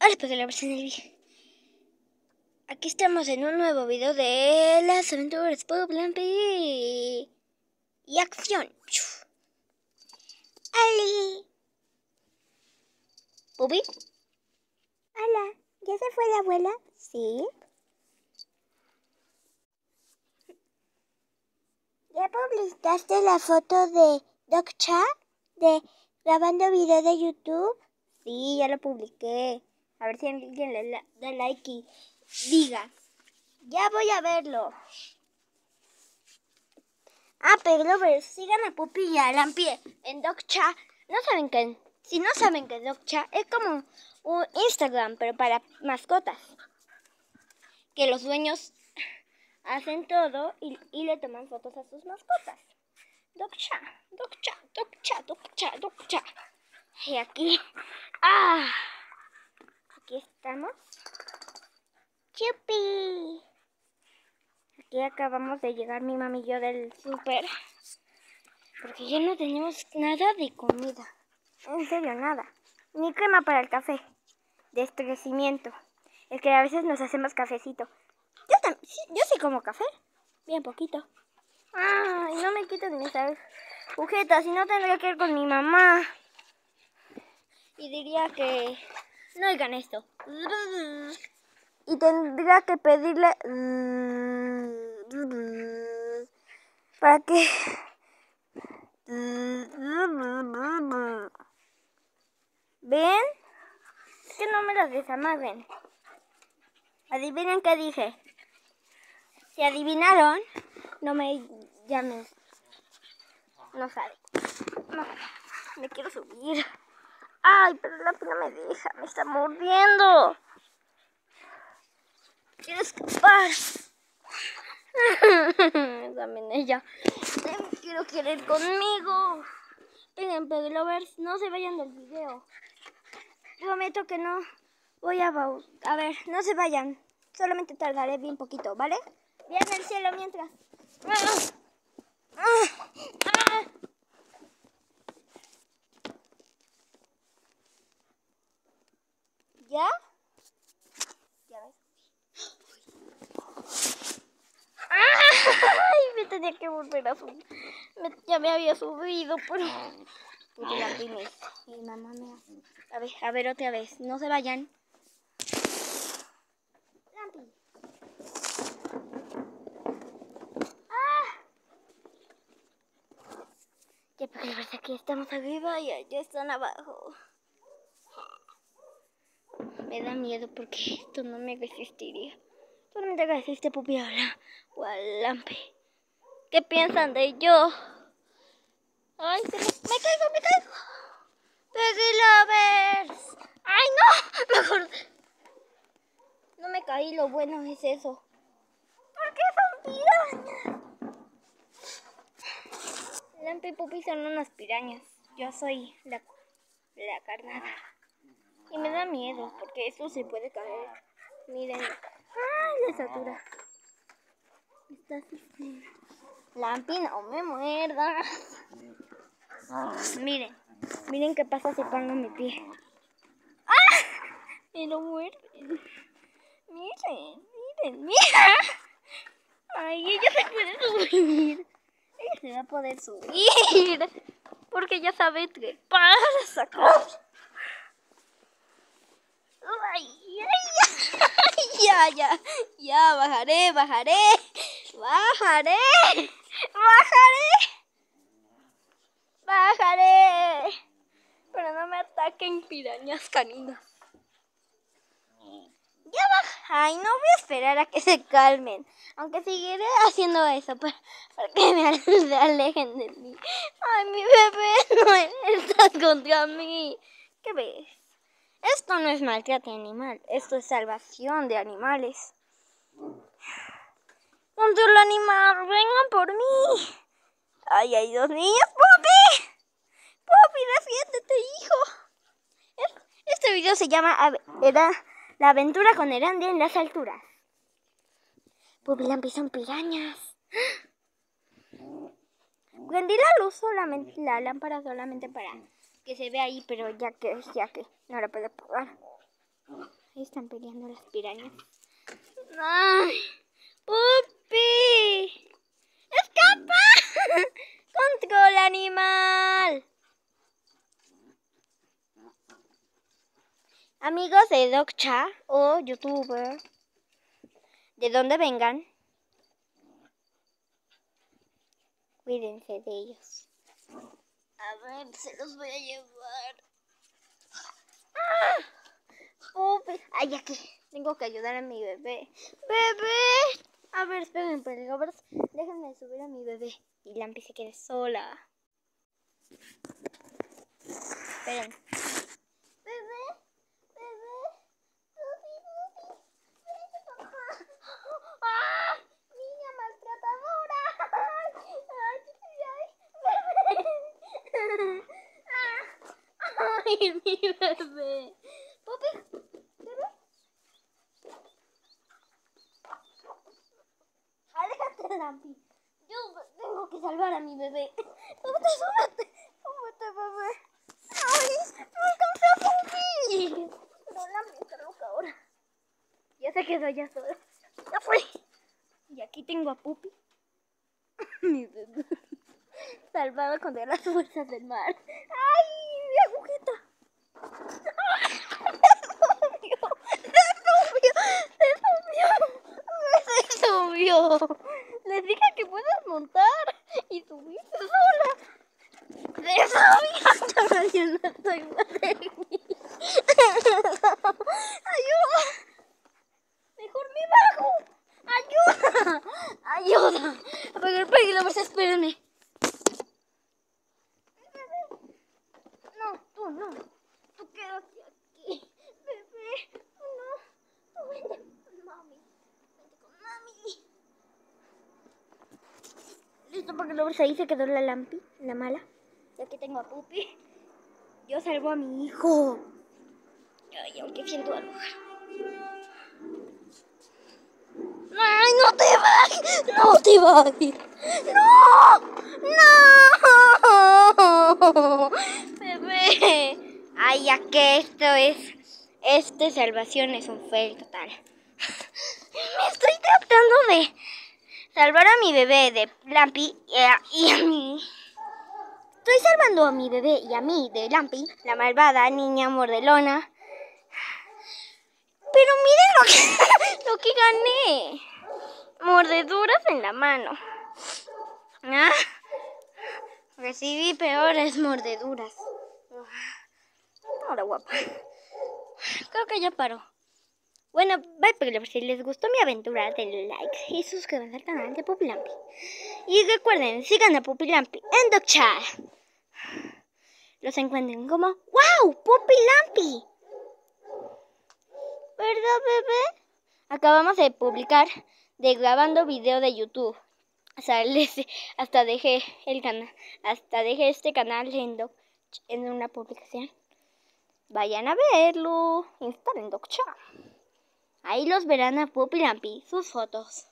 Hola, espero que la versión del video. Aquí estamos en un nuevo video de las aventuras de Puppy Lampy y acción. ¡Ali! ¿Puppy? Hola, ¿ya se fue la abuela? Sí. ¿Ya publicaste la foto de Dokcha? ¿De grabando video de YouTube? Sí, ya lo publiqué. A ver si alguien le da like y diga. Ya voy a verlo. Pero sigan a Puppy y a Lampy en Dokcha. Si no saben que Dokcha es como un Instagram, pero para mascotas. Que los dueños hacen todo y le toman fotos a sus mascotas. Dokcha. Y aquí estamos. ¡Chupi! Aquí acabamos de llegar mi mami y yo del súper. Porque ya no tenemos nada de comida. En serio, nada. Ni crema para el café. Descrecimiento. Es que a veces nos hacemos cafecito. Yo sí como café. Bien poquito. Ay, no me quiten mis agujetas. Si no tendría que ir con mi mamá. Y diría que no oigan esto. Y tendría que pedirle para que ¿ven? Es que no me las desamaguen. Adivinen qué dije. Si adivinaron, no me llamen. No sabe. No, me quiero subir. Ay, pero la no me deja, me está mordiendo. Quiero escapar. También ella. Quiero querer conmigo. Vengan, Puppy Lovers, no se vayan del video. Prometo que no voy a ver, no se vayan. Solamente tardaré bien poquito, ¿vale? Vean el cielo mientras. ¿Ya? ¿Ya ves? ¡Ay! Me tenía que volver a subir. Ya me había subido, pero la primera. Mi mamá me hace. A ver, otra vez. No se vayan. Lampy. Ya, porque parece que estamos arriba y allá están abajo. Me da miedo porque esto no me resistiría. Solamente resiste Puppy o a Lampy. ¿Qué piensan de yo? Ay, me caigo. Puppy Lovers. Ay, no. Mejor no me caí, lo bueno es eso. ¿Por qué son pirañas? Lampy y Puppy son unas pirañas. Yo soy la carnada. Y me da miedo porque eso se puede caer. Miren. Ay, la estatura. Está así. Lampy, no me muerdas. Miren qué pasa si pongo mi pie. Me lo muerden. Miren. Ay, ella se puede subir. Ella se va a poder subir. Porque ya sabe trepar, sacar. Ya, bajaré. Pero no me ataquen pirañas caninas. Ya baja. Ay, no voy a esperar a que se calmen. Aunque seguiré haciendo eso para que me alejen de mí. Ay, mi bebé no está contra mí. ¿Qué ves? Esto no es maltrato animal. Esto es salvación de animales. Control animal, vengan por mí. Ay, hay dos niños. Puppy, defiéndete, hijo. Este video se llama La aventura con Erandia en las alturas. Puppy Lampy son pirañas. Prendí la luz solamente, la lámpara solamente para que se vea ahí, pero ya que no la puedo apagar. Ahí están peleando las pirañas. ¡Ay! ¡Pupi! ¡Escapa! ¡Control animal! Amigos de Dogcha o youtuber, de donde vengan, cuídense de ellos. A ver, se los voy a llevar. ¡Ah! Pupi. Ay, aquí. Tengo que ayudar a mi bebé. ¡Bebé! A ver, esperen, peligros. Déjenme subir a mi bebé. Y Lampi se quede sola. Esperen. Bebé, bebé. Pupi, pupi. Vente, papá. ¡Ah! Niña maltratadora. Ay, bebé. Ay, mi bebé. Pupi, bebé. Aléjate, Lampi. Yo tengo que salvar a mi bebé. Súbete. Súbete, bebé. Ay, no alcancé a Pupi. Pero Lampi está loca ahora. Ya se quedó ya sola. Ya fue. Y aquí tengo a Pupi. Mi bebé. Salvado contra las fuerzas del mar. ¡Ay, mi agujeta! Se subió. Les dije que puedes montar y subirse sola. Se subió. Ahora yo no estoy más de mí. Ayuda. Mejor me bajo. Ayuda. Ayuda. Apagar peligros, espérenme. No, tú no. Tú quédate aquí. Bebé. No. Tú vente con mami. Vente con mami. Listo, porque luego ahí se quedó la Lampi, la mala. Y aquí tengo a Pupi. Yo salvo a mi hijo. Ay, aunque siento algo. ¡Ay, no te vayas! ¡No te vayas! ¡No! ¡No! ¡Bebé! Ay, ya que esto es salvación, es un fail total. Me estoy tratando de salvar a mi bebé de Lampi y a mí. Estoy salvando a mi bebé y a mí de Lampi, la malvada niña mordelona. Pero miren lo que gané. Mordeduras en la mano. Ah, recibí peores mordeduras. Ahora guapa. Creo que ya paró. Bueno, bye, pero si les gustó mi aventura, denle like y suscríbanse al canal de Pupi Lampi. Y recuerden, sigan a Pupi Lampi en Dogcha. Los encuentren como ¡wow! ¡Pupi Lampi! ¿Verdad, bebé? Acabamos de publicar de grabando video de YouTube. O sea, hasta dejé este canal en una publicación. Vayan a verlo. Instalen Dogcha. Ahí los verán a Pupi Lampi, sus fotos.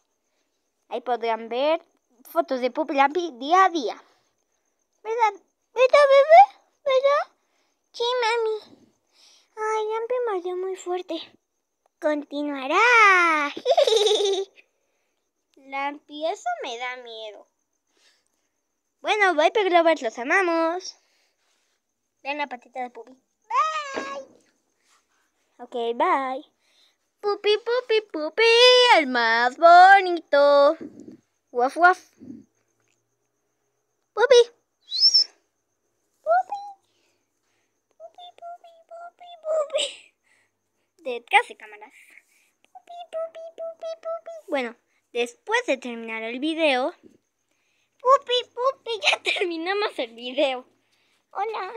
Ahí podrán ver fotos de Pupi Lampi día a día. ¿Verdad? ¿Verdad, bebé? ¿Verdad? Sí, mami. Ay, Lampi mordió muy fuerte. Continuará. Lampi, eso me da miedo. Bueno, bye, Peglovers, los amamos. Vean la patita de Pupi. Bye. Ok, bye. Pupi, Pupi, Pupi, el más bonito. Waf, waf. Pupi. Pupi. Pupi, Pupi, Pupi, Pupi. Detrás de cámaras. Pupi, Pupi, Pupi, Pupi. Bueno, después de terminar el video. Pupi, Pupi, ya terminamos el video. Hola.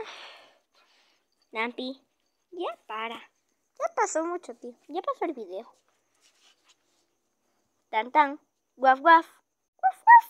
Lampi, ya para. Ya pasó mucho tiempo. Ya pasó el video. Tan tan. Guaf guaf. Guaf guaf.